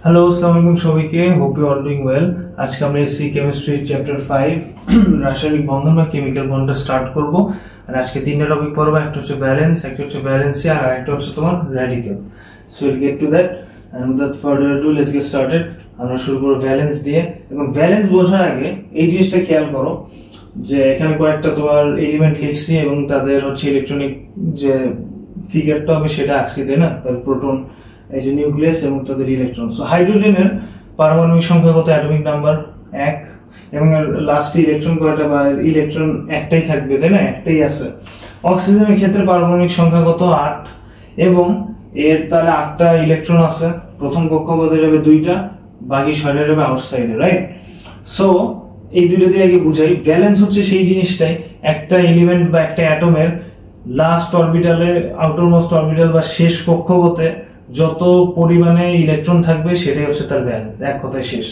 Hello, আসসালামু আলাইকুম সবাইকে। Hope you all doing well. আজকে আমরা এসসি কেমিস্ট্রি চ্যাপ্টার 5 রাসায়নিক বন্ধন বা কেমিক্যাল বন্ডটা স্টার্ট করব। আর আজকে তিনটা টপিক পড়ব, একটা হচ্ছে ব্যালেন্স, একটা হচ্ছে ভ্যালেন্সি, আর একটা হচ্ছে তোমার radical. So will get to that end without further ado let's get started. আমরা শুরু করব ভ্যালেন্স দিয়ে। এবং ভ্যালেন্স বোঝার আগে এই জিনিসটা খেয়াল করো যে এখানে কয়েকটা তোমার এলিমেন্ট লিখছি এবং তাদের হচ্ছে ইলেকট্রনিক যে ফিগারটা হবে সেটা আঁকছি, তাই না? তার প্রোটন, এই যে নিউক্লিয়াস এবং তাদের ইলেকট্রন। সো হাইড্রোজেনের পারমাণবিক সংখ্যা কত? অ্যাটমিক নাম্বার 1, এবং লাস্টে ইলেকট্রন কয়টা? বা ইলেকট্রন একটাই থাকবে, তাই না? একটাই আছে। অক্সিজেনের ক্ষেত্রে পারমাণবিক সংখ্যা কত? 8, এবং এর তাহলে 8টা ইলেকট্রন আছে। প্রথম কক্ষপথে যাবে 2টা, বাকি 6টা যাবে আউটসাইডে, রাইট? সো এই দুইটা দিয়ে আগে বুঝাই। ভ্যালেন্স হচ্ছে সেই জিনিসটাই, একটা এলিমেন্ট বা একটা অ্যাটমের লাস্ট অরবিটালে, আউটারমোস্ট অরবিটাল বা শেষ কক্ষপথে যত পরিমাণে ইলেকট্রন থাকবে সেটাই হচ্ছে তার ভ্যালেন্স। এক কথায় শেষ।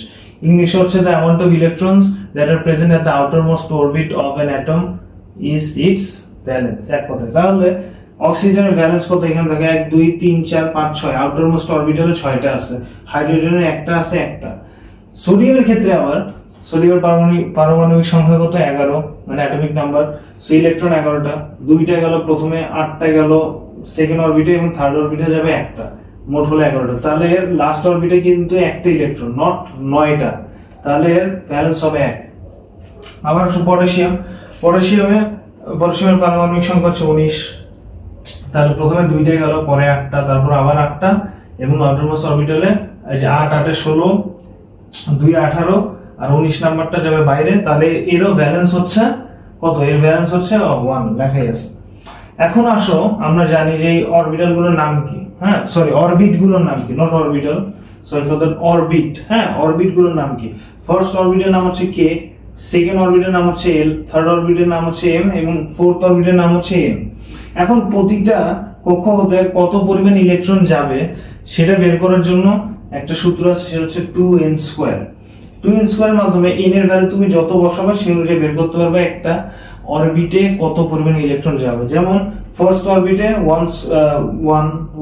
ইংলিশে হচ্ছে the amount of electrons that are present at the outermost orbit of an atom is its valence. এক কথায় তাহলে অক্সিজেনের ভ্যালেন্স কত? এখানে থাকে 1 2 3 4 5 6, আউটারমোস্ট অরবিটালে 6টা আছে। হাইড্রোজেনের একটা আছে, একটা। সোডিয়ামের ক্ষেত্রে আবার সোডিয়ামের পারমাণবিক সংখ্যা কত? 11, মানে অ্যাটমিক নাম্বার। সো ইলেকট্রন 11টা, 2টা গেল প্রথমে, 8টা গেল সেকেন্ড অরবিটে, এবং থার্ড অরবিটে যাবে একটা। মোট হলো 11টা। তাহলে এর লাস্ট অরবিটে কিন্তু একটা ইলেকট্রন, নট 9টা। তাহলে এর ভ্যালেন্স হবে 1। আবার পটাশিয়াম, পটাশিয়ামের পারমাণবিক সংখ্যা হচ্ছে 19। তাহলে প্রথমে 2টা গেল, পরে একটা, তারপর আবার 8টা, এবং আউটারমোস্ট অরবিটালে এই যে 8 8 16, 2 18, আর 19 নাম্বারটা যাবে বাইরে। তাহলে এরও ভ্যালেন্স হচ্ছে কত? এর ভ্যালেন্স হচ্ছে 1, লেখাই আছে। এখন আসো, আমরা জানি যে এই অরবিটাল গুলোর নাম কি। হ্যাঁ, সরি, অরবিট গুলোর নাম কি, not orbital, sorry for that, orbit. হ্যাঁ, অরবিট গুলোর নাম কি? ফার্স্ট অরবিটের নাম হচ্ছে কে, সেকেন্ড অরবিটের নাম হচ্ছে এল, থার্ড অরবিটের নাম হচ্ছে এম, এবং ফোর্থ অরবিটের নাম হচ্ছে এন। এখন প্রতিটা কক্ষপথে কত পরিমাণ ইলেকট্রন যাবে সেটা বের করার জন্য একটা সূত্র আছে, সেটা হচ্ছে 2n²। 2n² মাধ্যমে n এর ভ্যালু তুমি যত বসাবে সেই অনুযায়ী বের করতে পারবে একটা অরবিটে কত পরিমাণ ইলেকট্রন যাবে। যেমন ফার্স্ট অরবিটে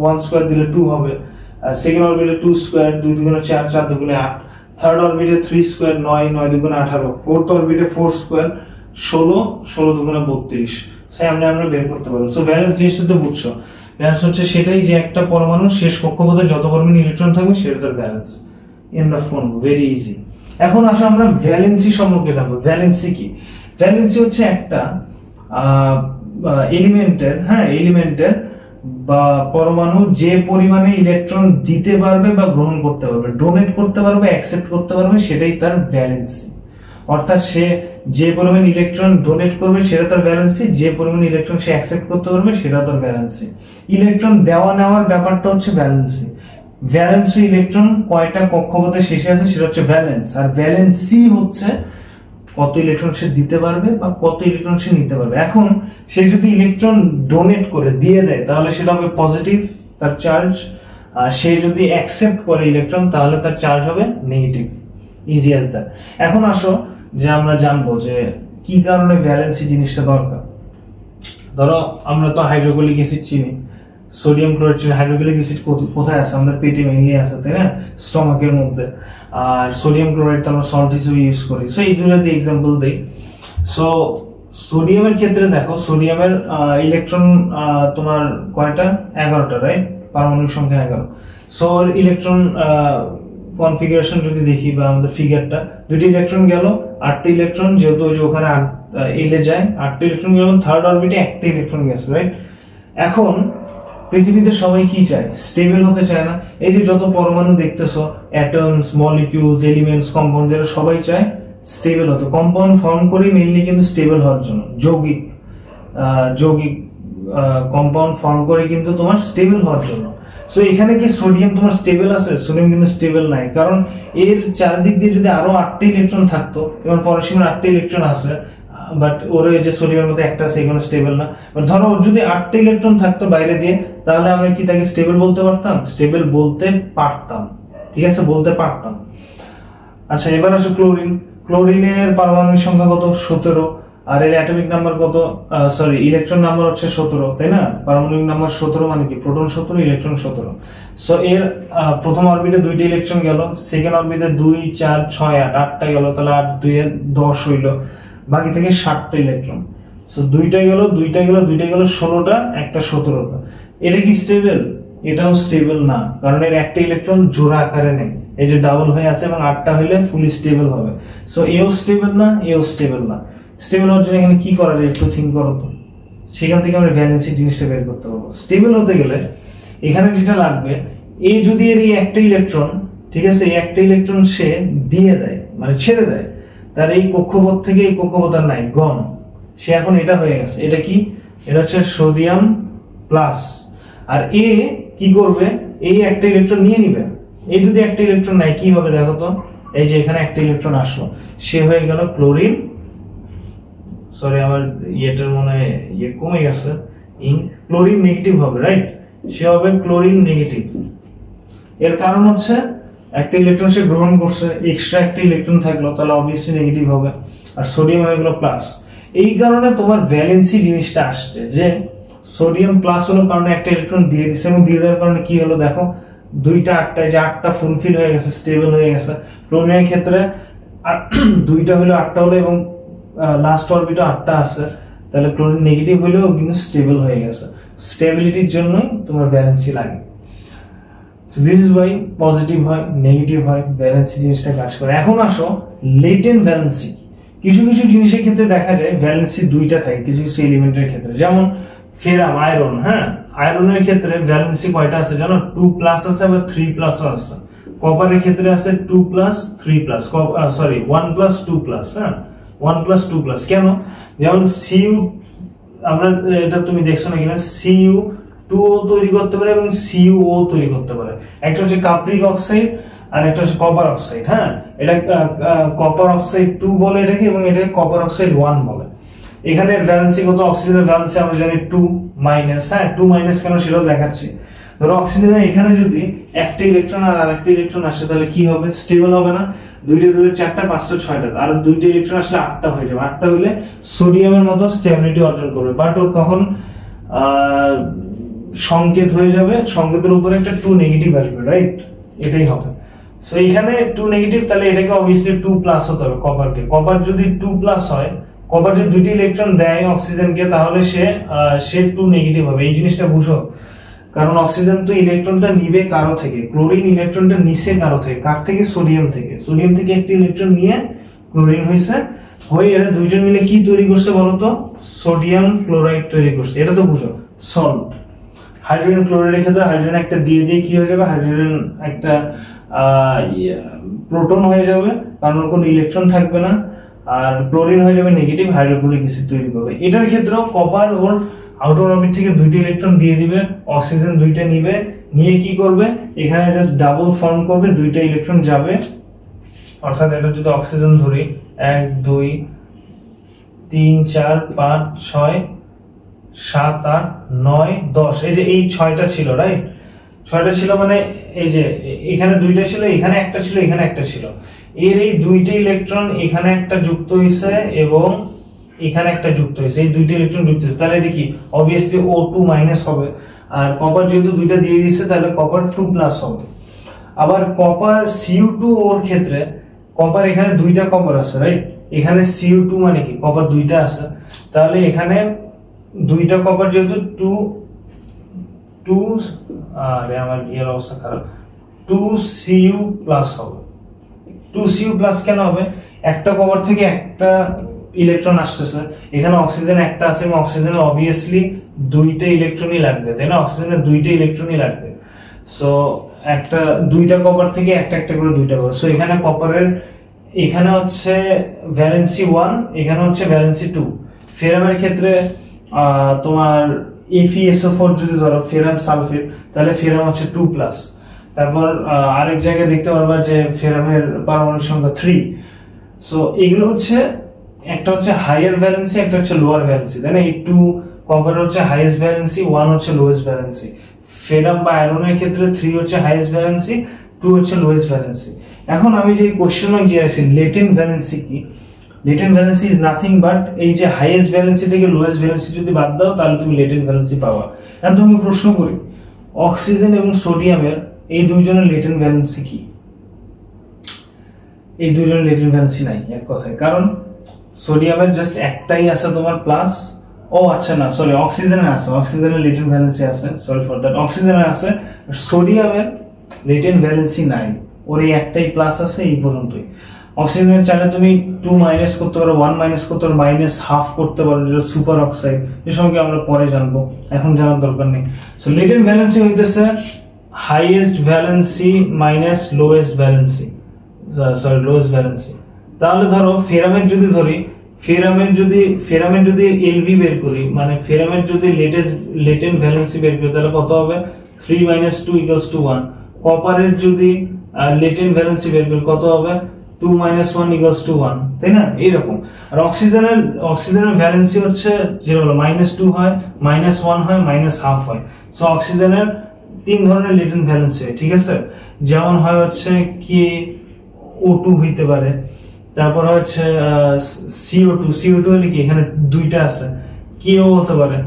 1 দিলে 2 হবে, সেকেন্ড অরবিটে 2², 2 2 4, 4 2 8, থার্ড অরবিটে 3² 9, 9 2 18, ফোর্থ অরবিটে 4² 16, 16 2 32। সে আমরা বের করতে পারবো। সো ভ্যালেন্স জিনিসটা তো বুঝছো। ভ্যালেন্স হচ্ছে সেটাই যে একটা পরমাণু শেষ কক্ষপথে যত পরিমাণ ইলেকট্রন থাকবে সেটা তার valence. End of phone, very easy. এখন আসো আমরা ভ্যালেন্সি সম্পর্কে জানবো। ভ্যালেন্সি কি? ভ্যালেন্সি হচ্ছে একটা এলিমেন্টের বা পরমাণু যে পরিমাণে ইলেকট্রন দিতে পারবে বা গ্রহণ করতে পারবে, ডোনেট করতে পারবে, অ্যাকসেপ্ট করতে পারবে, সেটাই তার ভ্যালেন্সি। অর্থাৎ সে যে পরিমাণ ইলেকট্রন ডোনেট করবে সেটা তার ভ্যালেন্সি, যে পরিমাণ ইলেকট্রন সে অ্যাকসেপ্ট করতে পারবে সেটা তার ভ্যালেন্সি। ইলেকট্রন দেওয়া নেওয়ার ব্যাপারটা হচ্ছে ভ্যালেন্সি। ভ্যালেন্স ইলেকট্রন কয়টা কক্ষপথে শেষে আছে সেটা হচ্ছে ভ্যালেন্স, আর ভ্যালেন্সি হচ্ছে কত ইলেকট্রন সে দিতে পারবে বা কত ইলেকট্রন সে নিতে পারবে। এখন সে যদি ইলেকট্রন ডোনেট করে দিয়ে দেয় তাহলে সেটা হবে পজিটিভ, তার চার্জ। আর সে যদি অ্যাকসেপ্ট করে ইলেকট্রন তাহলে তার চার্জ হবে নেগেটিভ। Easy as that. এখন আসো যে আমরা জানবো যে কি কারণে ভ্যালেন্সি জিনিসটা দরকার। ধরো আমরা তো হাইড্রোক্লোরিক অ্যাসিড চিনি, সোডিয়াম ক্লোরাইড চিনি। হাইড্রোক্লোরিক অ্যাসিড কোথায় আছে? আমাদের পেটে মেইনলি আছে, তাই না? স্টমাকের মধ্যে। আর সোডিয়াম ক্লোরাইড তো আমরা সল্ট হিসেবে ইউজ করি। সো এই দুটো দিয়ে এক্সাম্পল দেই। সো সোডিয়ামের ক্ষেত্রে দেখো, সোডিয়ামের ইলেকট্রন তোমার কয়টা? 11টা, রাইট? পারমাণবিক সংখ্যা 11। সো ইলেকট্রন কনফিগারেশন যদি দেখি বা আমাদের ফিগারটা, 2টি ইলেকট্রন গেল, 8টি ইলেকট্রন, যেহেতু ওই যে ওখানে এলে যায়, 8টি ইলেকট্রন গেল, থার্ড অরবিটে একটা ইলেকট্রন গেছে, রাইট? এখন পৃথিবীতে সবাই কি চায়? স্টেবল হতে চায় না? এই যে যত পরমাণু দেখতেছো, অ্যাটমস, মলিকিউলস, এলিমেন্টস, কম্পাউন্ড, এরা সবাই চায় স্টেবল হতে। কম্পাউন্ড ফর্ম করি মেইনলি কিন্তু স্টেবল হওয়ার জন্য। যৌগিক কম্পাউন্ড ফর্ম করে কিন্তু তোমার স্টেবল হওয়ার জন্য। সো এখানে কি সোডিয়াম তোমার স্টেবল আছে? সোডিয়াম কিন্তু স্টেবল নাই, কারণ এর চারদিক দিয়ে যদি আরো 8টি ইলেকট্রন থাকতো, এবং পটাশিয়ামের 8টি ইলেকট্রন আছে, বাট ওর যে সোডিয়ামের মধ্যে একটা আছে, এখানে স্টেবল না। ধরো যদি 8টি ইলেকট্রন থাকতো বাইরে দিয়ে, তাহলে আমরা কি তাকে স্টেবল বলতে পারতাম? স্টেবল বলতে পারতাম, ঠিক আছে, বলতে পারতাম। আচ্ছা, এবার আসো ক্লোরিন। ক্লোরিনের পারমাণবিক সংখ্যা কত? 17। আর এর অ্যাটমিক নাম্বার কত, সরি ইলেকট্রন নাম্বার হচ্ছে 17, তাই না? পারমাণবিক নাম্বার 17 মানে কি প্রোটন 17 ইলেকট্রন 17। সো এর প্রথম অরবিটে 2টি ইলেকট্রন গেল, সেকেন্ড অরবিটে 2 4 6 8 8টা গেল, তাহলে 8 2 এ 10 হইল, বাকি থেকে 7টা ইলেকট্রন। সো 2টা গেল 16টা, একটা 17টা। এটা কি স্টেবল? এটাও স্টেবল না, কারণ এর একটা ইলেকট্রন জোড়া আকারে নেই, এই যে ডাবল হয়ে আছে, এবং 8টা হইলে ফুলি স্টেবল হবে। সো এও স্টেবল না, এও স্টেবল না। স্টেবল হওয়ার জন্য এখানে কি করা যায় একটু থিঙ্ক করো তো, সেখান থেকে আমরা ভ্যালেন্সি জিনিসটা বের করতে পারবো। স্টেবল হতে গেলে এখানে যেটা লাগবে, এই যদি এর এই একটা ইলেকট্রন, ঠিক আছে, এই একটা ইলেকট্রন সে দিয়ে দেয়, মানে ছেড়ে দেয়, তার এই কক্ষপথ থেকে এই কক্ষপথ আর নাই, গন, সে এখন এটা হয়ে গেছে। এটা কি? এটা হচ্ছে সোডিয়াম প্লাস। আর এ কি করবে? এই একটা ইলেকট্রন নিয়ে নিবে। এই যদি একটা ইলেকট্রন নাই কি হবে দেখো তো, এই যে এখানে একটা ইলেকট্রন আসলো, সে হয়ে গেল ক্লোরিন, সরি আমার ইয়েটার মনে ইয়ে কমে গেছে, ক্লোরিন নেগেটিভ হবে, রাইট? সে হবে ক্লোরিন নেগেটিভ। এর কারণ হচ্ছে একটা ইলেকট্রন সে গ্রহণ করছে, এক্সট্রা একটা ইলেকট্রন থাকলো, তাহলে অবভিয়াসলি নেগেটিভ হবে, আর সোডিয়াম হয়ে গেল প্লাস। এই কারণে তোমার ভ্যালেন্সি জিনিসটা আসছে, যে সোডিয়াম প্লাস হলো কারণ একটা ইলেকট্রন দিয়ে দিছে, এবং দিয়ে দেওয়ার কারণে কি হলো দেখো, 2টা 8টা, যে 8টা ফুলফিল হয়ে গেছে, স্টেবল হয়ে গেছে। ক্লোরিনের ক্ষেত্রে 2টা হলো 8টা হলো, এবং লাস্ট অরবিটে 8টা আছে, তাহলে ক্লোরিন নেগেটিভ হলেও কিন্তু স্টেবল হয়ে গেছে। স্টেবিলিটির জন্য তোমার ভ্যালেন্সি লাগে। So this is Y positive হয়, নেগেটিভ হয়, ভ্যালেন্সি জিনিসটা কাজ করে। এখন আসো লেটেন্ট ভ্যালেন্সি। কিছু কিছু জিনিসের ক্ষেত্রে দেখা যায় ভ্যালেন্সি 2টা থাকে, কিছু কিছু এলিমেন্টের ক্ষেত্রে, যেমন ফেরাম, আয়রন। হ্যাঁ, আয়রনের ক্ষেত্রে ভ্যালেন্সি কয়টা আছে জানো? 2 প্লাস আছে, আবার 3 প্লাসও আছে। কপারের ক্ষেত্রে আছে 2 plus 3 plus, sorry 1 plus 2 plus. হ্যাঁ, 1 প্লাস 2 প্লাস। কেন? যেমন সিইউ, আমরা এটা তুমি দেখছো না কিনা, সিইউ 2 তৈরি করতে পারে এবং সিইউ তৈরি করতে পারে। একটা হচ্ছে কাপ্রিক অক্সাইড আর একটা হচ্ছে কপার অক্সাইড। হ্যাঁ, এটা কপার অক্সাইড 2 বলে এটাকে, এবং এটাকে কপার অক্সাইড 1 বলে। এখানে ভ্যালেন্সি কত? অক্সিজেনের ভ্যালেন্সি আমরা জানি 2 মাইনাস। হ্যাঁ, 2 মাইনাস কেন সেটাও দেখাচ্ছি। ধরো অক্সিজেনের এখানে যদি একটা ইলেকট্রন আর আরেকটা ইলেকট্রন আসে, তাহলে কি হবে? স্টেবল হবে না। 2টা 4টা 5টা 6টা, আর 2টা ইলেকট্রন আসলে 8টা হয়ে যাবে। 8টা হলে সোডিয়ামের মতো স্টেবিলিটি অর্জন করবে, বাট ওর তখন সংকেত হয়ে যাবে, সংকেতের উপরে একটা 2 নেগেটিভ আসবে, রাইট? এটাই হবে। সো এখানে 2 নেগেটিভ, তাহলে এটাকে অবভিয়াসলি 2 প্লাস হতে হবে কপারকে। কপার যদি 2 প্লাস হয়, কপার যদি 2টি ইলেকট্রন দেয় অক্সিজেনকে, তাহলে সে 2 নেগেটিভ হবে। এই জিনিসটা বুঝো, কারণ অক্সিজেন তো ইলেকট্রনটা নিবে কারো থেকে, ক্লোরিন ইলেকট্রনটা নিছে কারো থেকে। কার থেকে? সোডিয়াম থেকে। সোডিয়াম থেকে একটা ইলেকট্রন নিয়ে ক্লোরিন হইছে, হয়ে এরা দুইজন মিলে কি তৈরি করছে বলতো? সোডিয়াম ক্লোরাইড তৈরি করছে। এটা তো বুঝো, সল্ট। হাইড্রোজেন ক্লোরাইডের ক্ষেত্রে হাইড্রোজেন একটা দিয়ে কি হয়ে যাবে? হাইড্রোজেন একটা প্রোটন হয়ে যাবে, কারণ কোনো ইলেকট্রন থাকবে না, আর ক্লোরিন হয়ে যাবে নেগেটিভ, হাইড্রোক্লোরিক অ্যাসিড তৈরি করবে। এটার ক্ষেত্রেও কপার ওর আউটার অরবিট থেকে 2টি ইলেকট্রন দিয়ে দিবে, অক্সিজেন 2টা নিবে, নিয়ে কি করবে? এখানে জাস্ট ডাবল ফর্ম করবে, 2টা ইলেকট্রন যাবে, অর্থাৎ এটা যদি অক্সিজেন ধরি 1 2 3 4 5 6 7 8 9 10, এই যে এই 6টা ছিল, রাইট? 6টা ছিল, মানে এই যে এখানে 2টা ছিল, এখানে একটা ছিল, এখানে একটা ছিল। এর এই 2টা ইলেকট্রন এখানে একটা যুক্ত হইছে এবং এখানে একটা যুক্ত হইছে, এই 2টা ইলেকট্রন যুক্ত হইছে, তাহলে এটা কি? অবভিয়াসলি O2 মাইনাস হবে। আর কপার যেহেতু 2টা দিয়ে দিয়েছে, তাহলে কপার 2 প্লাস হবে। আবার কপার Cu2 ওর ক্ষেত্রে, কপার এখানে 2টা কপার আছে, রাইট? এখানে Cu2 মানে কি? কপার 2টা আছে, তাহলে এখানে 2টা কপার যেহেতু 2 আরে আমার এর অবস্থা খারাপ, 2Cu প্লাস হবে। 2Cu প্লাস কেন হবে? একটা কপার থেকে একটা ইলেকট্রন আসতেছে, এখানে অক্সিজেন একটা আছে, এবং অক্সিজেনের অবভিয়াসলি 2টা ইলেকট্রনই লাগবে, তাই না? অক্সিজেনের 2টা ইলেকট্রনই লাগবে। সো একটা 2টা কপার থেকে একটা একটা করে 2টা কপার। সো এখানে কপারের এখানে হচ্ছে ভ্যালেন্সি 1, এখানে হচ্ছে ভ্যালেন্সি 2। ফেরামের ক্ষেত্রে তোমার FeSO4 যদি ধরো ফেরাম সালফেট, তাহলে ফেরাম হচ্ছে 2 প্লাস। তারপর আরেক জায়গায় দেখতে পারবা যে ফেরামের পারমাণবিক সংখ্যা 3। সো এগুলো হচ্ছে, একটা হচ্ছে হাইয়ার ভ্যালেন্সি, একটা হচ্ছে লোয়ার ভ্যালেন্সি, তাই না? এই 2 কপার হচ্ছে হাইয়েস্ট ভ্যালেন্সি, 1 হচ্ছে লোয়েস্ট ভ্যালেন্সি। ফেরাম বা আয়রনের ক্ষেত্রে 3 হচ্ছে হাইয়েস্ট ভ্যালেন্সি, 2 হচ্ছে লোয়েস্ট ভ্যালেন্সি। এখন আমি যে কোশ্চেন গিয়ে আসি লেটেন্ট ভ্যালেন্সি কি, latent valency is nothing but এই যে হাইয়েস্ট ভ্যালেন্সি থেকে লোয়েস্ট ভ্যালেন্সি যদি বাদ দাও তাহলে তুমি লেটেন্ট ভ্যালেন্সি পাবা। এখন তুমি প্রশ্ন করি অক্সিজেন এবং সোডিয়ামের এই দুইজনের লেটেন্ট ভ্যালেন্সি কি? এই দুইজনের লেটেন্ট ভ্যালেন্সি নাই এক কথায়, কারণ সোডিয়ামের জাস্ট একটাই আছে তোমার প্লাস, ও আচ্ছা না সরি অক্সিজেনের আছে, অক্সিজেনের লেটেন্ট ভ্যালেন্সি আছে, সরি ফর দ্যাট, অক্সিজেনের আছে, সোডিয়ামের লেটেন্ট ভ্যালেন্সি নাই, ওর এই একটাই প্লাস আছে এই পর্যন্তই। অক্সিজেনের চাইলে তুমি 2 মাইনাস করতে পারো, 1 মাইনাস করতে পারো, মাইনাস হাফ করতে পারো, যেটা সুপার অক্সাইড, এ সম্পর্কে আমরা পরে জানবো, এখন জানার দরকার নেই। সো লেটেন্ট ভ্যালেন্সি হইতেছে highest valency minus lowest valency, sorry lowest valency. তাহলে ধরো ফেরামের যদি ধরি, ফেরামের যদি এলভি বের করি, মানে ফেরামের যদি লেটেন্ট ভ্যালেন্সি বের করি তাহলে কত হবে? 3 minus 2 equals to 1। কপারের যদি লেটেন্ট ভ্যালেন্সি বের করি কত হবে? 2 minus 1 equals to 1, তাই না? এইরকম। আর অক্সিজেনের ভ্যালেন্সি হচ্ছে যেটা হলো -2 হয়, -1 হয়, -1/2 হয়। সো অক্সিজেনের তিন ধরনের লেটেন্ট ভ্যালেন্সি হয়, ঠিক আছে? যেমন হয় হচ্ছে কি O2 হইতে পারে, তারপর হচ্ছে CO2 হলে কি এখানে দুইটা আছে, KO হতে পারে,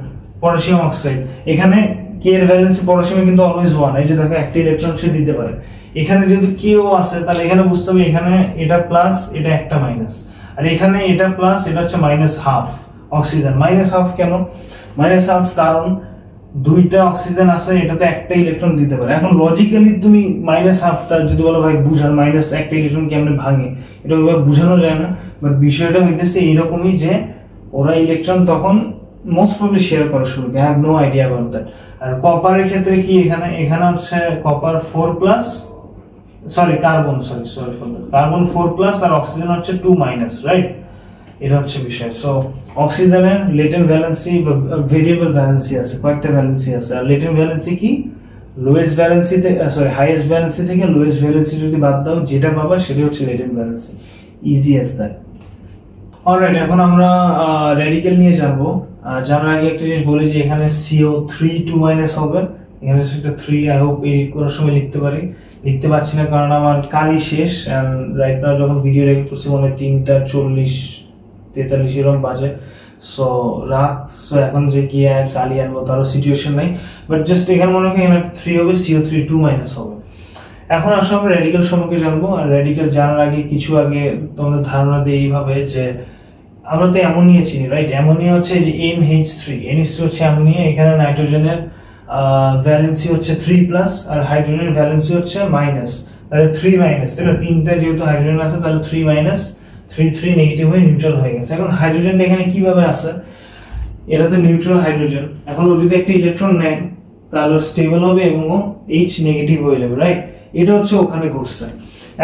পটাশিয়াম অক্সাইড। এখানে K এর ভ্যালেন্সি পটাশিয়ামে কিন্তু অলওয়েজ 1, এই যে দেখো একটা ইলেকট্রন সে দিতে পারে। এখানে যদি KO আছে তাহলে এখানে বুঝতে হবে এখানে এটা প্লাস, এটা একটা মাইনাস, আর এখানে এটা প্লাস, এটা হচ্ছে -1/2। অক্সিজেন -1/2 কেন? -1/2 কারণ দুইটা অক্সিজেন আছে, এটাতে একটা ইলেকট্রন দিতে পারে। এখন লজিক্যালি তুমি -1/2টা যদি বলো ভাই বুঝান মাইনাস একটা ইলেকট্রন কেমনে ভাঙে, এটা ওইভাবে বোঝানো যায় না, বাট বিষয়টা হইতেছে এইরকমই যে ওরা ইলেকট্রন তখন মোস্ট প্রবাবলি শেয়ার করা শুরু করে। I have no idea about that. আর কপারের ক্ষেত্রে কি এখানে হচ্ছে copper 4+, sorry carbon, sorry for that, carbon 4+ আর অক্সিজেন হচ্ছে 2-, রাইট? এটা হচ্ছে বিষয়। সো অক্সিজেনের লেটেন্ট ভ্যালেন্সি বা ভেরিয়েবল ভ্যালেন্সি আছে, কয়েকটা ভ্যালেন্সি আছে। আর লেটেন্ট ভ্যালেন্সি কি? লোয়েস্ট ভ্যালেন্সি থেকে হাইয়েস্ট ভ্যালেন্সি থেকে লোয়েস্ট ভ্যালেন্সি যদি বাদ দাও যেটা পাবা সেটা হচ্ছে latent valency. Easy as that. Alright, এখন আমরা রেডিক্যাল নিয়ে জানবো। জানার আগে একটা জিনিস বলি যে এখানে CO3 2- হবে, এখানে সেটা 3। আই হোপ এই করার সময় লিখতে পারছি না কারণ আমার কালি শেষ। রাইট নাও যখন ভিডিও রেকর্ড করছি মনে 3:40-43 এরকম বাজে, সো রাত। সো এখন যে গিয়ে কালি আনবো তারও সিচুয়েশন নাই, বাট জাস্ট এখানে মনে হয় এখানে 3 হবে, CO3 2- হবে। এখন আসলে আমরা রেডিক্যাল সম্পর্কে জানবো। আর রেডিক্যাল জানার আগে আগে তোমাদের ধারণা দিই এইভাবে যে আমরা তো অ্যামোনিয়া চিনি, রাইট? অ্যামোনিয়া হচ্ছে যে NH3 হচ্ছে অ্যামোনিয়া। এখানে নাইট্রোজেনের ভ্যালেন্সি হচ্ছে 3+ আর হাইড্রোজেনের ভ্যালেন্সি হচ্ছে মাইনাস, তাহলে 3-, তাই না? তিনটা যেহেতু হাইড্রোজেন আছে তাহলে 3-, 3 নেগেটিভ হয়ে নিউট্রাল হয়ে গেছে। এখন হাইড্রোজেনটা এখানে কিভাবে আছে? এটা তো নিউট্রাল হাইড্রোজেন। এখন ও যদি একটা ইলেকট্রন নেয় তাহলে স্টেবল হবে এবং ও H নেগেটিভ হয়ে যাবে, রাইট? এটা হচ্ছে ওখানে ঘটছে।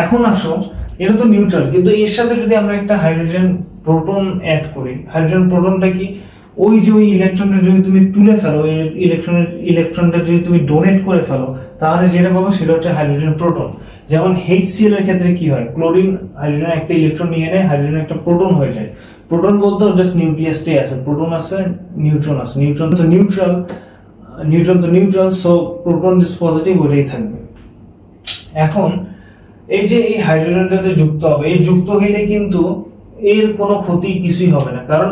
এখন আসো, এটা তো নিউট্রাল, কিন্তু এর সাথে যদি আমরা একটা হাইড্রোজেন প্রোটন অ্যাড করি, হাইড্রোজেন প্রোটনটা কি? ওই যে ওই ইলেকট্রনটা যদি তুমি তুলে ফেলো, ওই ইলেকট্রনটা যদি তুমি ডোনেট করে ফেলো, তাহলে যেটা পাবো সেটা হচ্ছে হাইড্রোজেন প্রোটন। যেমন HCl এর ক্ষেত্রে কি হয়? ক্লোরিন হাইড্রোজেন একটা ইলেকট্রন নিয়ে নেয়, হাইড্রোজেন একটা প্রোটন হয়ে যায়। প্রোটন বলতে জাস্ট নিউক্লিয়াসটাই আছে, প্রোটন আছে, নিউট্রন আছে। নিউট্রন তো neutral, so proton just positive, ওইটাই থাকবে। এখন এই যে এই হাইড্রোজেনটাতে যুক্ত হবে, এই যুক্ত হইলে কিন্তু এর কোনো ক্ষতি কিছুই হবে না, কারণ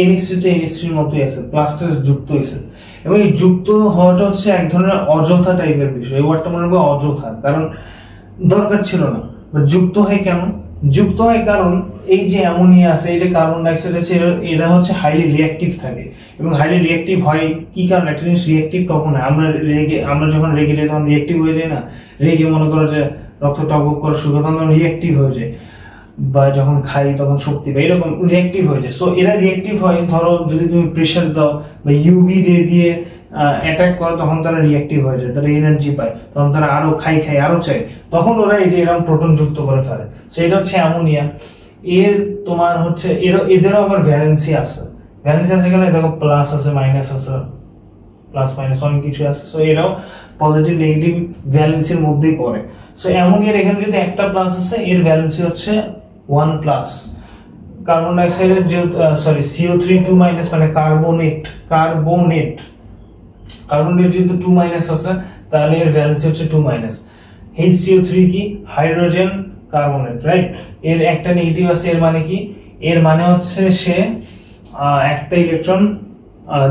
NH3 তো NH3 এর মতোই আছে, প্লাসটা যুক্ত হয়েছে। এবং এই যুক্ত হওয়াটা হচ্ছে এক ধরনের অযথা টাইপের বিষয়। এই ওয়ার্ডটা মনে রাখবে, অযথা, কারণ দরকার ছিল না। যুক্ত হয় কেন? যুক্ত হয় কারণ এই যে অ্যামোনিয়া আছে, এই যে কার্বন ডাইঅক্সাইড আছে, এরা হচ্ছে হাইলি রিঅ্যাক্টিভ থাকে। এবং হাইলি রিঅ্যাক্টিভ হয় কি কারণে? একটা জিনিস রিঅ্যাক্টিভ কখন হয়? আমরা যখন রেগে যাই তখন রিঅ্যাক্টিভ হয়ে যায় না? রেগে মনে করো যে রক্ত টকবক করা শুরু করে, তখন রিঅ্যাক্টিভ হয়ে যায়, বা যখন খাই তখন শক্তি পাই, এরকম রিঅ্যাক্টিভ হয়ে যায়। সো এরা রিঅ্যাক্টিভ হয়, ধরো যদি তুমি প্রেসার দাও বা ইউভি রে দিয়ে অ্যাটাক করো, তখন তারা রিঅ্যাক্টিভ হয়ে যায়, তারা এনার্জি পায়, তখন তারা আরো খাই আরো চায়, তখন ওরা এই যে এরকম প্রোটন যুক্ত করে ফেলে। সো এটা হচ্ছে অ্যামোনিয়া। এর তোমার হচ্ছে এদেরও আবার ভ্যালেন্সি আছে এখানে দেখো প্লাস আছে, মাইনাস আছে, প্লাস মাইনাস অনেক কিছু আছে। সো এরাও পজিটিভ নেগেটিভ ভ্যালেন্সির মধ্যেই পড়ে। সো অ্যামোনিয়ার এখানে যদি একটা প্লাস আছে, এর ভ্যালেন্সি হচ্ছে 1+। কার্বন ডাইঅক্সাইডের যে CO3 2- মানে কার্বনের যেহেতু 2- আছে তাহলে এর ভ্যালেন্সি হচ্ছে 2-। HCO3 কি? Hydrogen carbonate, right? এর একটা নেগেটিভ আছে, এর মানে কি এর মানে হচ্ছে সে একটা ইলেকট্রন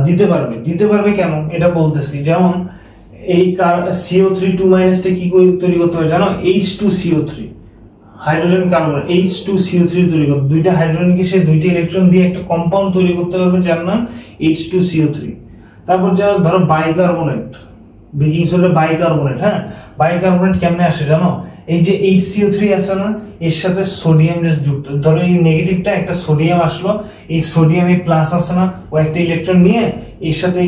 দিতে পারবে কেন এটা বলতেছি। যেমন এই CO3 2- টা কি তৈরি করতে পারে জানো? H2CO3, হাইড্রোজেন কার্বন H2CO3 তৈরি করবে। দুইটা হাইড্রোজেনকে সে দুইটা ইলেকট্রন দিয়ে একটা কম্পাউন্ড তৈরি করতে পারবে যার নাম H2CO3। তারপর যারা ধরো বাইকার্বনেট, বেকিং সোডা বাইকার্বনেট, হ্যাঁ বাইকার্বনেট কেমনে আসে জানো? এই যে HCO3 আছে না, এর সাথে সোডিয়াম যুক্ত। ধরো এই নেগেটিভটা একটা সোডিয়াম আসলো, এই সোডিয়াম এই প্লাস আছে না, ও একটা ইলেকট্রন নিয়ে এর সাথে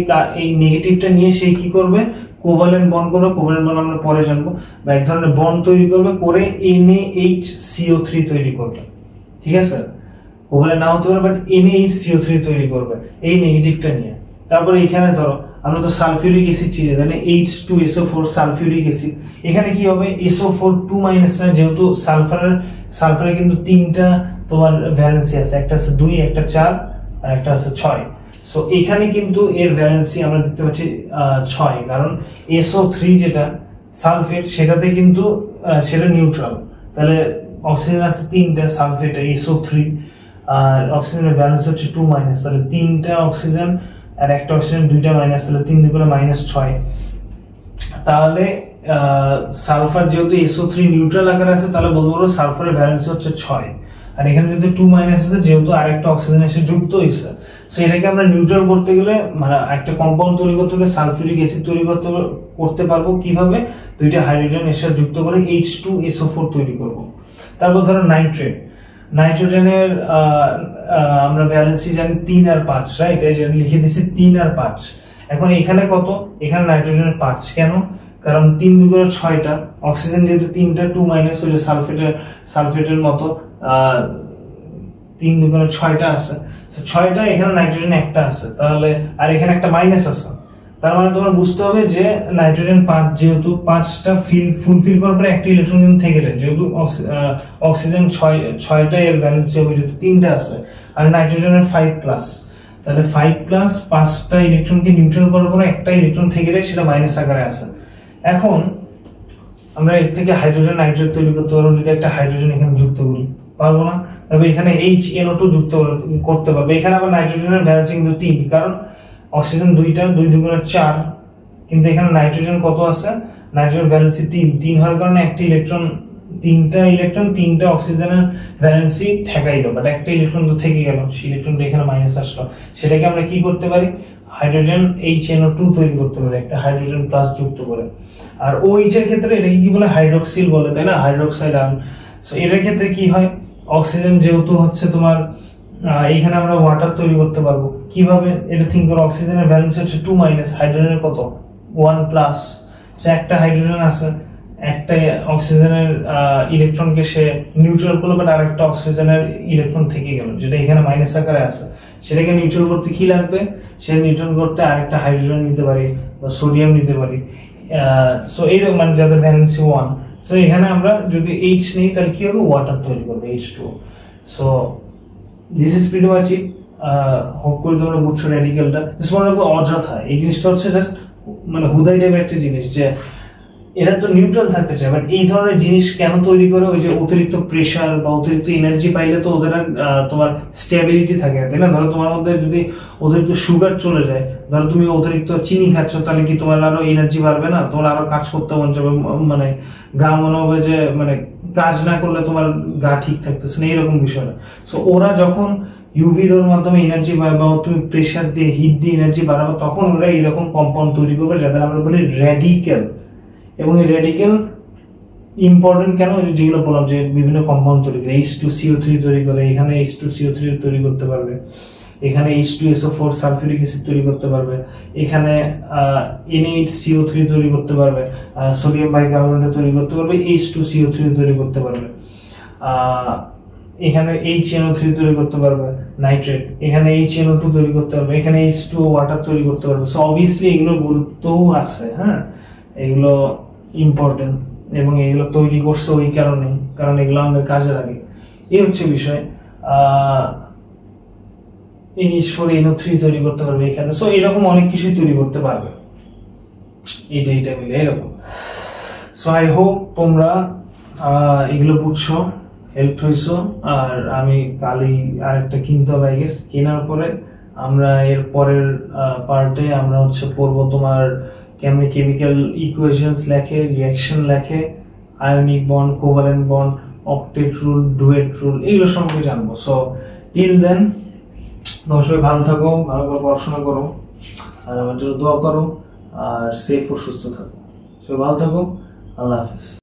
এই নেগেটিভটা নিয়ে সে কি করবে? কোভালেন্ট বন্ড করবে। কোভালেন্ট বন্ড আমরা পরে জানবো। বা এক ধরনের বন্ড তৈরি করবে, করে NaHCO3 তৈরি করবে। ঠিক আছে, কোভালেন্ট না হতে পারে বাট NaHCO3 তৈরি করবে এই নেগেটিভটা নিয়ে। তারপরে এখানে ধরো আমরা তো সালফিউরিক অ্যাসিড চিনি, তাহলে H2SO4 সালফিউরিক অ্যাসিড। এখানে কি হবে? SO4 2- না, যেহেতু সালফারের কিন্তু তিনটা তোমার ভ্যালেন্সি আছে, একটা আছে 2, একটা 4 আর একটা আছে 6। সো এখানে কিন্তু এর ভ্যালেন্সি আমরা দেখতে পাচ্ছি 6, কারণ SO3 যেটা সালফেট সেটাতে কিন্তু সেটা নিউট্রাল। তাহলে অক্সিজেন আছে 3টা, সালফেট SO3, আর অক্সিজেনের ভ্যালেন্স হচ্ছে 2-, তাহলে 3টা অক্সিজেন আর একটা অক্সিজেন 2টা মাইনাস, তাহলে 3 × -6। তাহলে সালফার যেহেতু SO3 নিউট্রাল আকারে আছে, তাহলে বলবো সালফারের ভ্যালেন্স হচ্ছে 6। আর এখানে যদি 2- আছে, যেহেতু আরেকটা অক্সিজেন এসে যুক্ত হয়েছে, সো এটাকে আমরা নিউট্রাল করতে গেলে মানে একটা কম্পাউন্ড তৈরি করতে হলে সালফিউরিক অ্যাসিড তৈরি করতে পারবো কিভাবে? দুইটা হাইড্রোজেন এর সাথে যুক্ত করে H2SO4 তৈরি করব। তারপর ধরো নাইট্রোজেনের আমরা ভ্যালেন্সি জানি 3 আর 5, রাইট? এই যে লিখে দিছি 3 আর 5। এখন এখানে কত? এখানে নাইট্রোজেনের 5 কেন? কারণ 3 × 6টা, অক্সিজেন যেহেতু 3টা 2- ওই যে সালফেটের মতো 3 × 6টা আছে, 6টা, এখানে নাইট্রোজেন একটা আছে, তাহলে আর এখানে একটা মাইনাস আছে। তার মানে তোমার বুঝতে হবে যে নাইট্রোজেন 5, যেহেতু 5টা ফুলফিল করার পরে একটা ইলেকট্রন কিন্তু থেকে যায়, যেহেতু অক্সিজেন 6টা এর ভ্যালেন্সি হবে, যেহেতু 3টা আছে, আর নাইট্রোজেনের 5+, তাহলে 5+ 5টা ইলেকট্রনকে নিউট্রাল করার পরে একটা ইলেকট্রন থেকে যায়, সেটা মাইনাস আকারে আছে। এখন আমরা এর থেকে হাইড্রোজেন নাইট্রেট তৈরি করতে পারবো যদি একটা হাইড্রোজেন এখানে যুক্ত করি, পারবো না? তবে এখানে HNO2 যুক্ত করতে পারবে। এখানে আবার নাইট্রোজেনের ভ্যালেন্সি কিন্তু 3, কারণ অক্সিজেন 2টা, 2 × 4, কিন্তু এখানে নাইট্রোজেন কত আছে? নাইট্রোজেন ভ্যালেন্সি 3 হওয়ার কারণে একটা ইলেকট্রন, 3টা অক্সিজেনের ভ্যালেন্সি ঠেকাইলো, বাট একটা ইলেকট্রন তো থেকে গেল, সেই ইলেকট্রনটা এখানে মাইনাস আসলো। সেটাকে আমরা কি করতে পারি? হাইড্রোজেন HNO2 তৈরি করতে পারি একটা হাইড্রোজেন প্লাস যুক্ত করে। আর OH এর ক্ষেত্রে এটাকে কি বলে? হাইড্রক্সিল বলে, তাই না? Hydroxide ion. সো এটার ক্ষেত্রে কি হয়? অক্সিজেন যেহেতু হচ্ছে তোমার, এখানে আমরা ওয়াটার তৈরি করতে পারবো কিভাবে? এটা থিঙ্ক করো, অক্সিজেনের ভ্যালেন্স হচ্ছে 2-, হাইড্রোজেনের কত? 1+। সো একটা হাইড্রোজেন আছে, একটা অক্সিজেনের ইলেকট্রনকে সে নিউট্রাল করলো, বাট আরেকটা অক্সিজেনের ইলেকট্রন থেকে গেল, যেটা এখানে মাইনাস আকারে আছে। সেটাকে নিউট্রাল করতে কি লাগবে? সে নিউট্রাল করতে আরেকটা হাইড্রোজেন নিতে পারি বা সোডিয়াম নিতে পারি। সো এইরকম, মানে যাদের ভ্যালেন্সি 1। সো এখানে আমরা যদি H নেই, তাহলে কি হবে? ওয়াটার তৈরি করবে, H2O। So this is pretty much it. Hope করি তোমরা বুঝছো রেডিক্যালটা। মনে রাখবো অযথা এই জিনিসটা হচ্ছে জাস্ট মানে হুদাই টাইপের একটা জিনিস, যে এরা তো নিউট্রাল থাকতে চায়, বাট এই ধরনের জিনিস কেন তৈরি করে? ওই যে অতিরিক্ত প্রেসার বা অতিরিক্ত এনার্জি পাইলে তো ওদের তোমার স্টেবিলিটি থাকে না, তাই না? ধরো তোমার মধ্যে যদি অতিরিক্ত সুগার চলে যায়, ধরো তুমি অতিরিক্ত চিনি খাচ্ছ, তাহলে কি তোমার আরো এনার্জি বাড়বে না? তোমার আরো কাজ করতে মন যাবে, মানে গা মনে হবে যে মানে কাজ না করলে তোমার গা ঠিক থাকতেছে না, এরকম বিষয় না। সো ওরা যখন ইউভির মাধ্যমে এনার্জি পায় বা তুমি প্রেসার দিয়ে হিট দিয়ে এনার্জি বাড়াবে, তখন ওরা এরকম কম্পাউন্ড তৈরি করবে যাদের আমরা বলি রেডিক্যাল। এবং এই রেডিক্যাল ইম্পর্টেন্ট কেন? যেগুলো বললাম, যে বিভিন্ন কম্পাউন্ড তৈরি করে, H2CO3 তৈরি করে, এখানে H2CO3 তৈরি করতে পারবে, এখানে H2SO4 সালফিউরিক অ্যাসিড তৈরি করতে পারবে, এখানে NaHCO3 তৈরি করতে পারবে, সোডিয়াম বাইকার্বনেট তৈরি করতে পারবে, H2CO3 তৈরি করতে পারবে, এখানে HNO3 তৈরি করতে পারবে নাইট্রেট, এখানে HNO2 তৈরি করতে পারবে, এখানে H2O ওয়াটার তৈরি করতে পারবে। সো অবভিয়াসলি এগুলো গুরুত্বও আছে, হ্যাঁ, এগুলো ইম্পর্টেন্ট, এবং এগুলো তৈরি করছে ওই কারণে, কারণ এগুলো আমাদের কাজে লাগে। এই হচ্ছে বিষয়। NH4NO3 তৈরি করতে পারবে এখানে। সো এরকম অনেক কিছুই তৈরি করতে পারবে এটা মিলে এরকম। সো আই হোপ তোমরা এগুলো বুঝছো হেল্প হইছো। আর আমি কালই আরেকটা কিনতে হবে আই গেস। কেনার পরে আমরা এর পরের পার্টে আমরা হচ্ছে পড়বো তোমার কেমনে কেমিক্যাল ইকুয়েশনস লেখে, রিঅ্যাকশন লেখে, ionic bond, covalent bond, octet rule, duet rule, এগুলো সম্পর্কে জানবো। সো টিল দেন তোমরা সবাই ভালো থাকো, ভালো করে পড়াশোনা করো, আর আমার জন্য দোয়া করো, আর সেফ ও সুস্থ থাকো। সবাই ভালো থাকো, আল্লাহ হাফেজ।